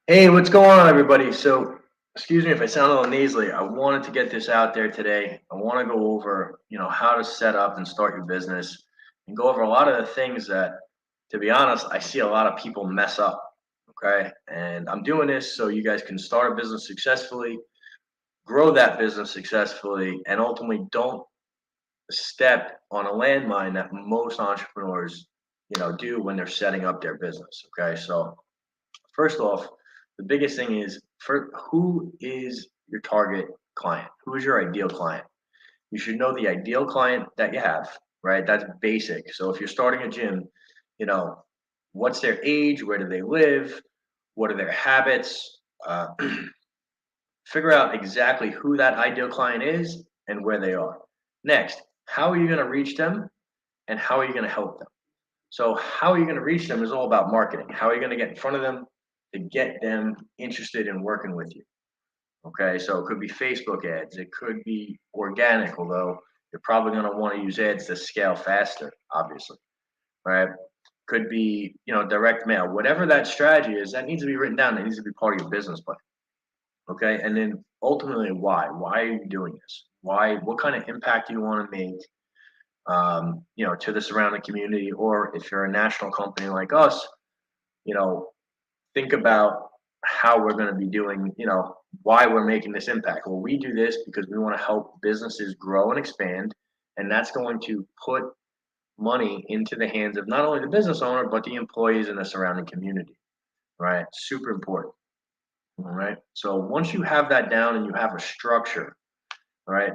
Hey, what's going on, everybody? So, excuse me if I sound a little nasally. I wanted to get this out there today. I want to go over, how to set up and start your business and go over a lot of the things that, to be honest, I see a lot of people mess up. Okay. And I'm doing this so you guys can start a business successfully, grow that business successfully, and ultimately don't step on a landmine that most entrepreneurs, do when they're setting up their business. Okay. So, first off, the biggest thing is for who is your target client? Who is your ideal client? You should know the ideal client that you have, right? That's basic. So if you're starting a gym, you know, what's their age? Where do they live? What are their habits? Figure out exactly who that ideal client is and where they are. Next, how are you going to reach them and how are you going to help them? So how are you going to reach them is all about marketing. How are you going to get in front of them to get them interested in working with you? Okay, so it could be Facebook ads, it could be organic, although you're probably going to want to use ads to scale faster, obviously, right? Could be, direct mail, whatever that strategy is, that needs to be written down. That needs to be part of your business plan. Okay, and then ultimately, why? Why are you doing this? Why? What kind of impact do you want to make? To the surrounding community, or if you're a national company like us, you know, think about how we're going to be doing, why we're making this impact. Well, we do this because we want to help businesses grow and expand, and that's going to put money into the hands of not only the business owner, but the employees in the surrounding community, right? Super important. All right. So once you have that down and you have a structure, right,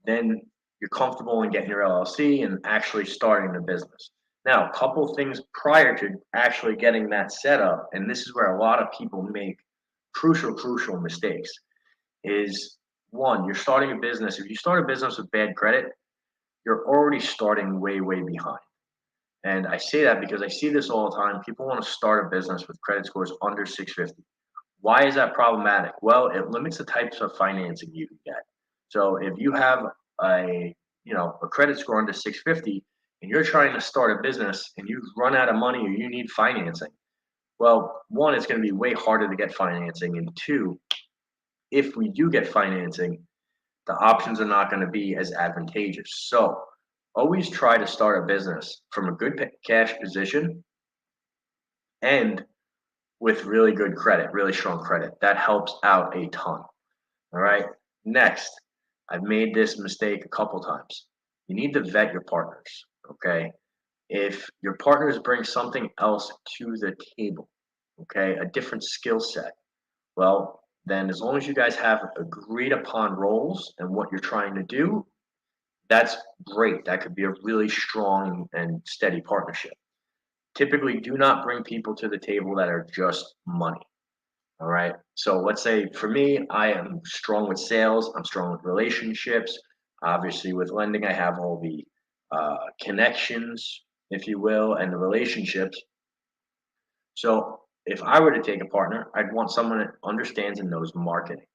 then you're comfortable in getting your LLC and actually starting the business. Now, a couple things prior to actually getting that set up, and this is where a lot of people make crucial mistakes, is one, you're starting a business. If you start a business with bad credit, you're already starting way behind. And I say that because I see this all the time. People want to start a business with credit scores under 650. Why is that problematic? Well, it limits the types of financing you can get. So if you have a credit score under 650 and you're trying to start a business and you've run out of money or you need financing, well, one, it's going to be way harder to get financing, and two, if we do get financing, the options are not going to be as advantageous. So always try to start a business from a good cash position and with really good credit, really strong credit. That helps out a ton. All right. Next, I've made this mistake a couple times. You need to vet your partners. Okay. If your partners bring something else to the table, okay, a different skill set, well, then as long as you guys have agreed upon roles and what you're trying to do, that's great. That could be a really strong and steady partnership. Typically, do not bring people to the table that are just money. All right. So let's say for me, I am strong with sales. I'm strong with relationships. Obviously, with lending, I have all the connections, if you will, and the relationships. So if I were to take a partner, I'd want someone that understands and knows marketing,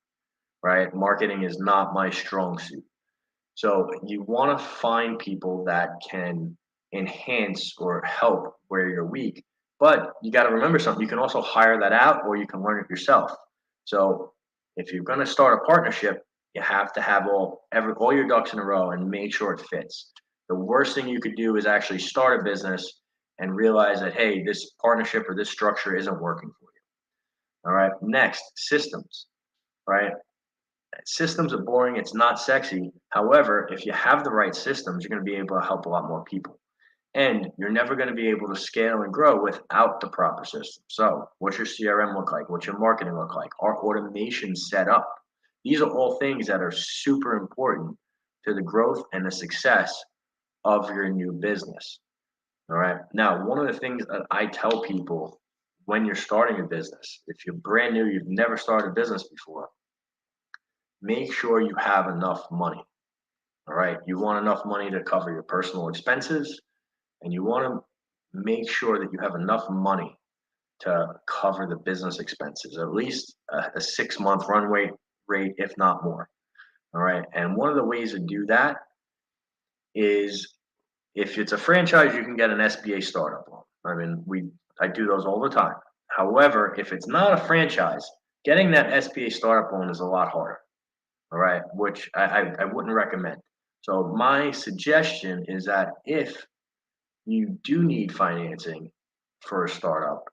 right? Marketing is not my strong suit. So you want to find people that can enhance or help where you're weak. But you got to remember something. You can also hire that out or you can learn it yourself. So if you're going to start a partnership, you have to have all your ducks in a row and make sure it fits. The worst thing you could do is actually start a business and realize that, hey, this partnership or this structure isn't working for you. All right. Next, systems, right? Systems are boring. It's not sexy. However, if you have the right systems, you're going to be able to help a lot more people. And you're never going to be able to scale and grow without the proper system. So, what's your CRM look like? What's your marketing look like? Are automation set up? These are all things that are super important to the growth and the success of your new business. All right. Now, one of the things that I tell people when you're starting a business, if you're brand new, you've never started a business before, make sure you have enough money. All right. You want enough money to cover your personal expenses, and you want to make sure that you have enough money to cover the business expenses, at least a 6 month runway rate, if not more. All right. And one of the ways to do that is if it's a franchise, you can get an SBA startup loan. I mean, I do those all the time. However, if it's not a franchise, getting that SBA startup loan is a lot harder. All right, which I wouldn't recommend. So my suggestion is that if you do need financing for a startup,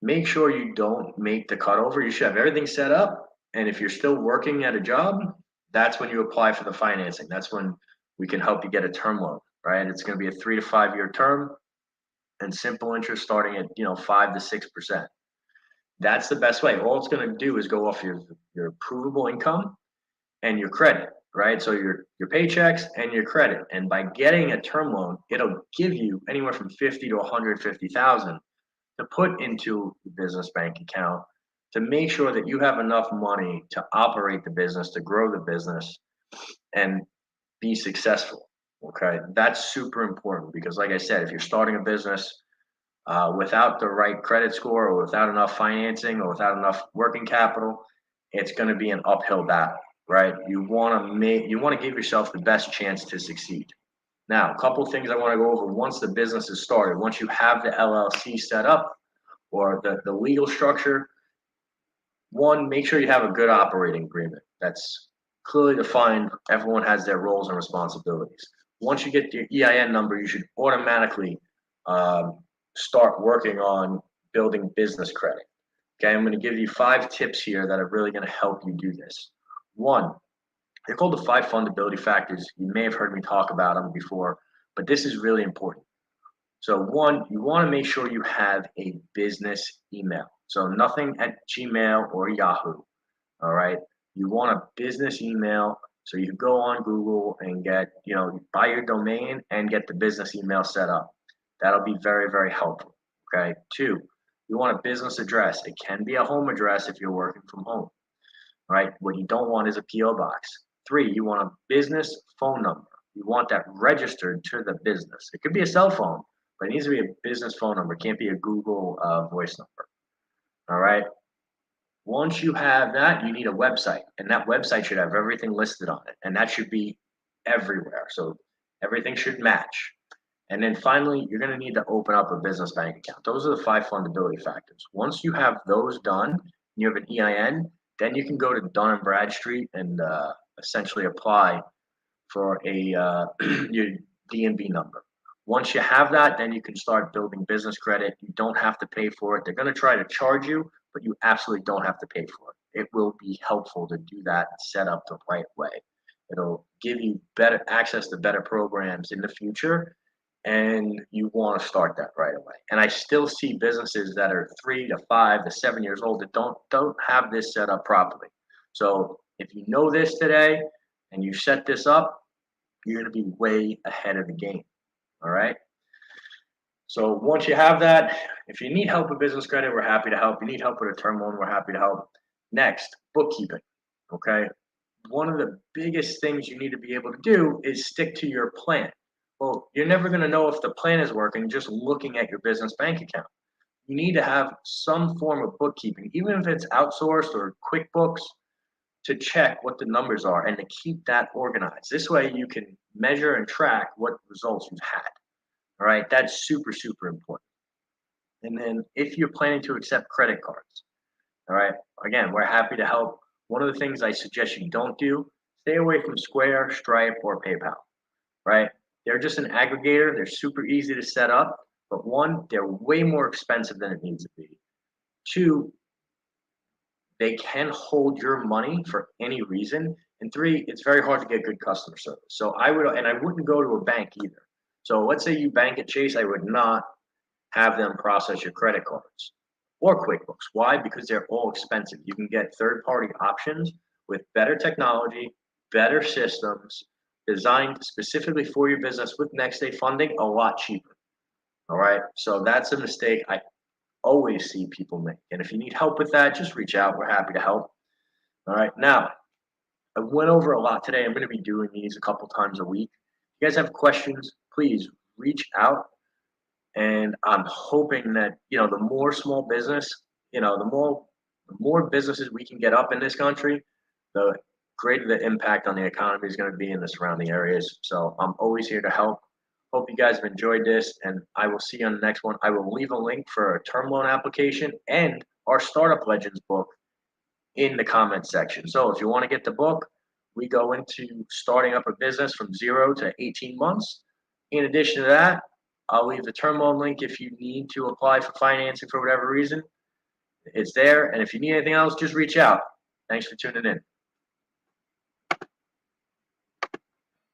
make sure you don't make the cutover. You should have everything set up. And if you're still working at a job, that's when you apply for the financing. That's when we can help you get a term loan, right? It's going to be a 3 to 5 year term and simple interest starting at 5 to 6%. That's the best way. All it's going to do is go off your provable income and your credit, right? So your paychecks and your credit. And by getting a term loan, it'll give you anywhere from 50 to 150,000 to put into the business bank account to make sure that you have enough money to operate the business, to grow the business, and be successful. Okay, that's super important because, like I said, if you're starting a business without the right credit score or without enough financing or without enough working capital, it's going to be an uphill battle, right? You want to give yourself the best chance to succeed. Now, a couple of things I want to go over once the business is started. Once you have the LLC set up or the legal structure, one, make sure you have a good operating agreement that's clearly defined. Everyone has their roles and responsibilities. Once you get your EIN number, you should automatically um, start working on building business credit. Okay, I'm going to give you 5 tips here that are really going to help you do this. One, they're called the 5 fundability factors. You may have heard me talk about them before, but this is really important. So one, you want to make sure you have a business email. So nothing at Gmail or Yahoo. All right. You want a business email so you can go on Google and buy your domain and get the business email set up. That'll be very, very helpful. Okay. Two, you want a business address. It can be a home address if you're working from home. Right. What you don't want is a P.O. box. Three, you want a business phone number. You want that registered to the business. It could be a cell phone, but it needs to be a business phone number. It can't be a Google voice number. All right. Once you have that, you need a website, and that website should have everything listed on it, and that should be everywhere. So everything should match. And then finally, you're going to need to open up a business bank account. Those are the 5 fundability factors. Once you have those done, and you have an EIN, then you can go to Dun and Bradstreet and essentially apply for your DNB number. Once you have that, then you can start building business credit. You don't have to pay for it. They're going to try to charge you, but you absolutely don't have to pay for it. It will be helpful to do that set up the right way. It'll give you better access to better programs in the future, and you want to start that right away. And I still see businesses that are 3 to 5 to 7 years old that don't have this set up properly. So if you know this today and you set this up, you're going to be way ahead of the game. All right. So once you have that, if you need help with business credit, we're happy to help. You need help with a term loan, we're happy to help. Next, bookkeeping. Okay. One of the biggest things you need to be able to do is stick to your plan. Well, you're never going to know if the plan is working just looking at your business bank account. You need to have some form of bookkeeping, even if it's outsourced or QuickBooks, to check what the numbers are and to keep that organized. This way you can measure and track what results you've had. All right, that's super, super important. And then if you're planning to accept credit cards, all right, again, we're happy to help. One of the things I suggest you don't do, stay away from Square, Stripe, or PayPal, right? They're just an aggregator. They're super easy to set up, but one, they're way more expensive than it needs to be. Two, they can hold your money for any reason. And three, it's very hard to get good customer service. So I wouldn't go to a bank either. So let's say you bank at Chase, I would not have them process your credit cards or QuickBooks. Why? Because they're all expensive. You can get third-party options with better technology, better systems, designed specifically for your business with next day funding a lot cheaper. All right. So that's a mistake I always see people make. And if you need help with that, just reach out. We're happy to help. All right. Now, I went over a lot today. I'm going to be doing these a couple times a week. If you guys have questions, please reach out. And I'm hoping that, the more small business, the more businesses we can get up in this country, the greater the impact on the economy is going to be in the surrounding areas. So I'm always here to help. Hope you guys have enjoyed this, and I will see you on the next one. I will leave a link for a term loan application and our Startup Legends book in the comments section. So if you want to get the book, we go into starting up a business from 0 to 18 months. In addition to that, I'll leave the term loan link if you need to apply for financing for whatever reason. It's there. And if you need anything else, just reach out. Thanks for tuning in.